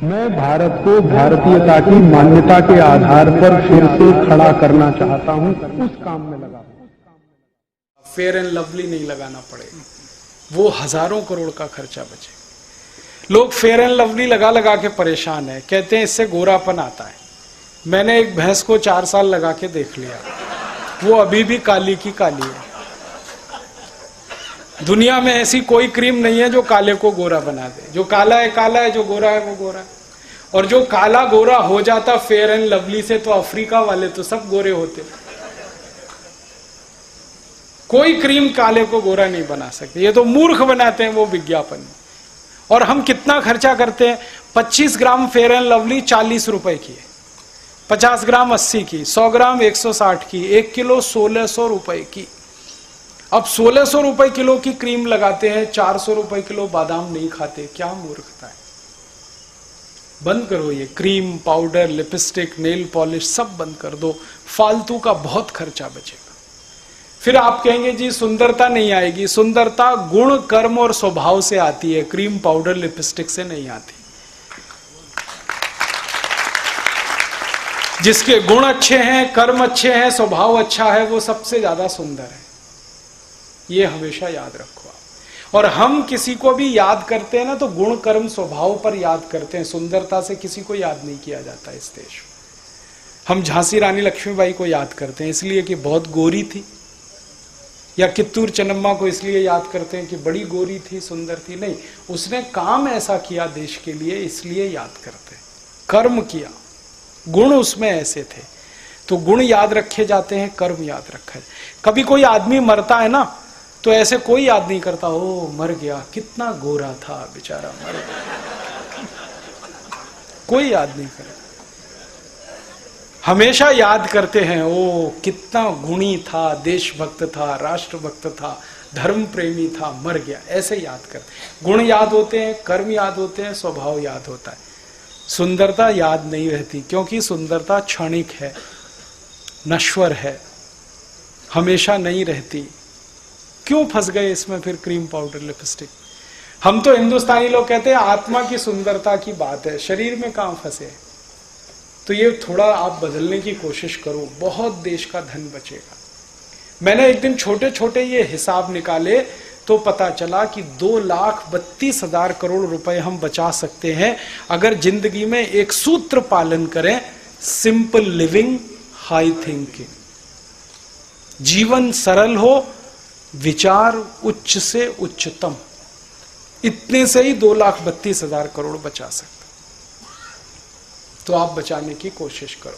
मैं भारत को भारतीयता की मान्यता के आधार पर फिर से खड़ा करना चाहता हूं, उस काम में लगा। फेयर एंड लवली नहीं लगाना पड़ेगा, वो हजारों करोड़ का खर्चा बचेगा। लोग फेयर एंड लवली लगा लगा के परेशान है, कहते हैं इससे गोरापन आता है। मैंने एक भैंस को 4 साल लगा के देख लिया, वो अभी भी काली की काली है। दुनिया में ऐसी कोई क्रीम नहीं है जो काले को गोरा बना दे। जो काला है, जो गोरा है वो गोरा है। और जो काला गोरा हो जाता फेयर एंड लवली से, तो अफ्रीका वाले तो सब गोरे होते। कोई क्रीम काले को गोरा नहीं बना सकते, ये तो मूर्ख बनाते हैं वो विज्ञापन में। और हम कितना खर्चा करते हैं? 25 ग्राम फेयर एंड लवली 40 रुपए की है, 50 ग्राम 80 की, 100 ग्राम 160 की, 1 किलो 1600 रुपए की। अब 1600 रुपए किलो की क्रीम लगाते हैं, 400 रुपए किलो बादाम नहीं खाते। क्या मूर्खता है। बंद करो ये cream, powder, lipstick, nail polish सब बंद कर दो, फालतू का बहुत खर्चा बचेगा। फिर आप कहेंगे जी सुंदरता नहीं आएगी। सुंदरता गुण, कर्म और स्वभाव से आती है, क्रीम, पाउडर, लिपस्टिक से नहीं आती। जिसके गुण अच्छे हैं, कर्म अच्छे हैं, स्वभाव अच्छा है, वो सबसे ज्यादा सुंदर है। ये हमेशा याद रखो आप। और हम किसी को भी याद करते हैं ना, तो गुण, कर्म, स्वभाव पर याद करते हैं, सुंदरता से किसी को याद नहीं किया जाता इस देश में। हम झांसी रानी लक्ष्मीबाई को याद करते हैं इसलिए कि बहुत गोरी थी, या कित्तूर चन्नम्मा को इसलिए याद करते हैं कि बड़ी गोरी थी, सुंदर थी। नहीं, उसने काम ऐसा किया देश के लिए, इसलिए याद करते हैं। कर्म किया, गुण उसमें ऐसे थे, तो गुण याद रखे जाते हैं, कर्म याद रखा है। कभी कोई आदमी मरता है ना, तो ऐसे कोई याद नहीं करता, ओ मर गया, कितना गोरा था बेचारा, मर गया। कोई याद नहीं करता। हमेशा याद करते हैं, ओ कितना गुणी था, देशभक्त था, राष्ट्रभक्त था, धर्म प्रेमी था, मर गया, ऐसे याद करते। गुण याद होते हैं, कर्म याद होते हैं, स्वभाव याद होता है। सुंदरता याद नहीं रहती, क्योंकि सुंदरता क्षणिक है, नश्वर है, हमेशा नहीं रहती। क्यों फंस गए इसमें फिर क्रीम, पाउडर, लिपस्टिक? हम तो हिंदुस्तानी लोग कहते हैं आत्मा की सुंदरता की बात है, शरीर में कहां फंसे। तो ये थोड़ा आप बदलने की कोशिश करो, बहुत देश का धन बचेगा। मैंने एक दिन छोटे छोटे ये हिसाब निकाले, तो पता चला कि 2,32,000 करोड़ रुपए हम बचा सकते हैं अगर जिंदगी में एक सूत्र पालन करें, सिंपल लिविंग, हाई थिंकिंग। जीवन सरल हो, विचार उच्च से उच्चतम, इतने से ही 2,32,000 करोड़ बचा सकते। तो आप बचाने की कोशिश करो।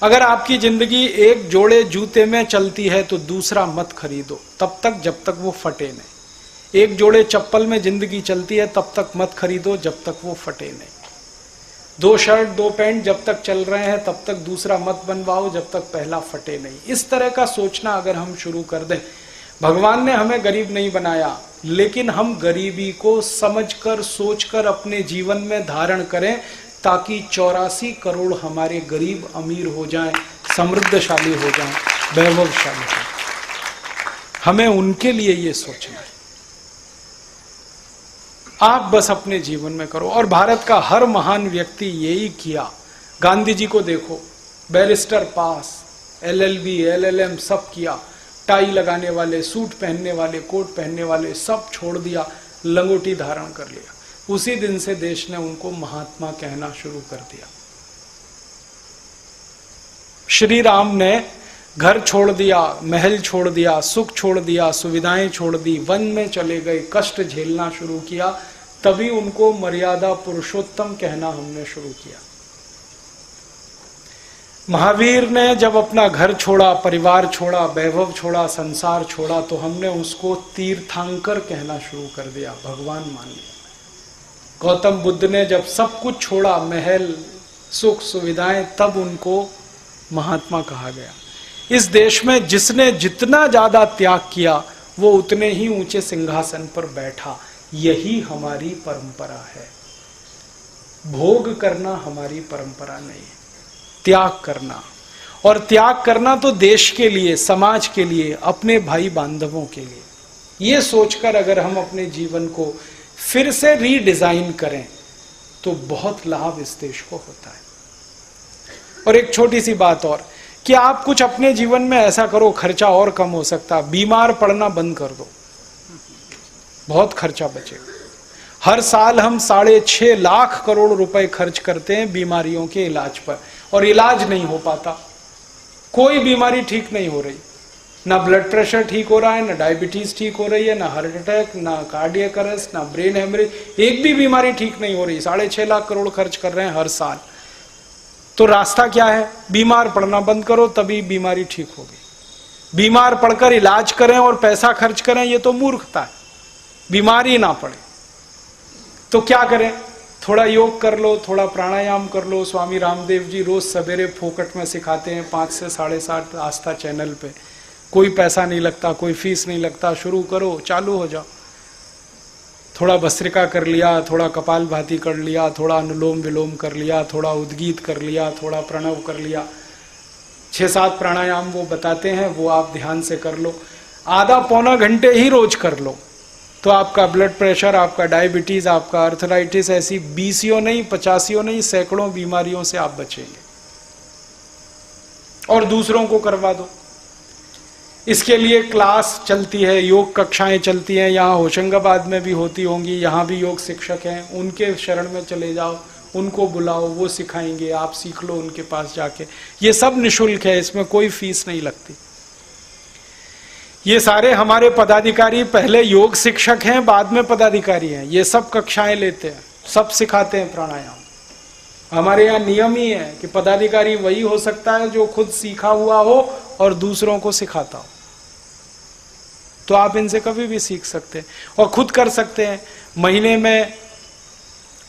अगर आपकी जिंदगी एक जोड़े जूते में चलती है तो दूसरा मत खरीदो तब तक जब तक वो फटे नहीं। एक जोड़े चप्पल में जिंदगी चलती है तब तक मत खरीदो जब तक वो फटे नहीं। 2 शर्ट 2 पैंट जब तक चल रहे हैं तब तक दूसरा मत बनवाओ जब तक पहला फटे नहीं। इस तरह का सोचना अगर हम शुरू कर दें, भगवान ने हमें गरीब नहीं बनाया, लेकिन हम गरीबी को समझकर, सोचकर अपने जीवन में धारण करें, ताकि 84 करोड़ हमारे गरीब अमीर हो जाएं, समृद्धशाली हो जाएं, वैभवशाली हो जाएं। हमें उनके लिए ये सोचना है। आप बस अपने जीवन में करो। और भारत का हर महान व्यक्ति यही किया। गांधी जी को देखो, बैरिस्टर पास, LLB, LLM सब किया, टाई लगाने वाले, सूट पहनने वाले, कोट पहनने वाले सब छोड़ दिया, लंगोटी धारण कर लिया। उसी दिन से देश ने उनको महात्मा कहना शुरू कर दिया। श्री राम ने घर छोड़ दिया, महल छोड़ दिया, सुख छोड़ दिया, सुविधाएं छोड़ दी, वन में चले गए, कष्ट झेलना शुरू किया, तभी उनको मर्यादा पुरुषोत्तम कहना हमने शुरू किया। महावीर ने जब अपना घर छोड़ा, परिवार छोड़ा, वैभव छोड़ा, संसार छोड़ा, तो हमने उसको तीर्थंकर कहना शुरू कर दिया, भगवान मान लिया। गौतम बुद्ध ने जब सब कुछ छोड़ा, महल, सुख, सुविधाएं, तब उनको महात्मा कहा गया। इस देश में जिसने जितना ज्यादा त्याग किया वो उतने ही ऊंचे सिंहासन पर बैठा। यही हमारी परंपरा है। भोग करना हमारी परंपरा नहीं है, त्याग करना। और त्याग करना तो देश के लिए, समाज के लिए, अपने भाई बांधवों के लिए। ये सोचकर अगर हम अपने जीवन को फिर से रीडिजाइन करें तो बहुत लाभ इस देश को होता है। और एक छोटी सी बात और, कि आप कुछ अपने जीवन में ऐसा करो, खर्चा और कम हो सकता, बीमार पड़ना बंद कर दो, बहुत खर्चा बचेगा। हर साल हम 6.5 लाख करोड़ रुपए खर्च करते हैं बीमारियों के इलाज पर, और इलाज नहीं हो पाता। कोई बीमारी ठीक नहीं हो रही, ना ब्लड प्रेशर ठीक हो रहा है, ना डायबिटीज ठीक हो रही है, ना हार्ट अटैक, ना कार्डियक अरेस्ट, ना ब्रेन हेमरेज, एक भी बीमारी ठीक नहीं हो रही। 6.5 लाख करोड़ खर्च कर रहे हैं हर साल। तो रास्ता क्या है? बीमार पड़ना बंद करो, तभी बीमारी ठीक होगी। बीमार पड़कर इलाज करें और पैसा खर्च करें, ये तो मूर्खता है। बीमारी ना पड़े तो क्या करें? थोड़ा योग कर लो, थोड़ा प्राणायाम कर लो। स्वामी रामदेव जी रोज सवेरे फोकट में सिखाते हैं 5 से 7:30 आस्था चैनल पे। कोई पैसा नहीं लगता, कोई फीस नहीं लगता, शुरू करो, चालू हो जाओ। थोड़ा भस्त्रिका कर लिया, थोड़ा कपालभाति कर लिया, थोड़ा अनुलोम विलोम कर लिया, थोड़ा उद्गीत कर लिया, थोड़ा प्रणव कर लिया। 6-7 प्राणायाम वो बताते हैं, वो आप ध्यान से कर लो। आधा पौना घंटे ही रोज कर लो, तो आपका ब्लड प्रेशर, आपका डायबिटीज, आपका अर्थराइटिस, ऐसी 20 नहीं 50 नहीं सैकड़ों बीमारियों से आप बचेंगे। और दूसरों को करवा दो। इसके लिए क्लास चलती है, योग कक्षाएं चलती हैं, यहाँ होशंगाबाद में भी होती होंगी, यहाँ भी योग शिक्षक हैं, उनके शरण में चले जाओ, उनको बुलाओ, वो सिखाएंगे, आप सीख लो उनके पास जाके। ये सब निःशुल्क है, इसमें कोई फीस नहीं लगती। ये सारे हमारे पदाधिकारी पहले योग शिक्षक हैं, बाद में पदाधिकारी हैं। ये सब कक्षाएं लेते हैं, सब सिखाते हैं प्राणायाम। हमारे यहाँ नियम ही है कि पदाधिकारी वही हो सकता है जो खुद सीखा हुआ हो और दूसरों को सिखाता हो। तो आप इनसे कभी भी सीख सकते हैं और खुद कर सकते हैं। महीने में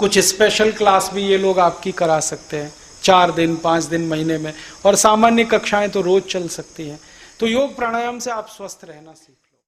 कुछ स्पेशल क्लास भी ये लोग आपकी करा सकते हैं, 4 दिन 5 दिन महीने में। और सामान्य कक्षाएं तो रोज चल सकती हैं। तो योग प्राणायाम से आप स्वस्थ रहना सीख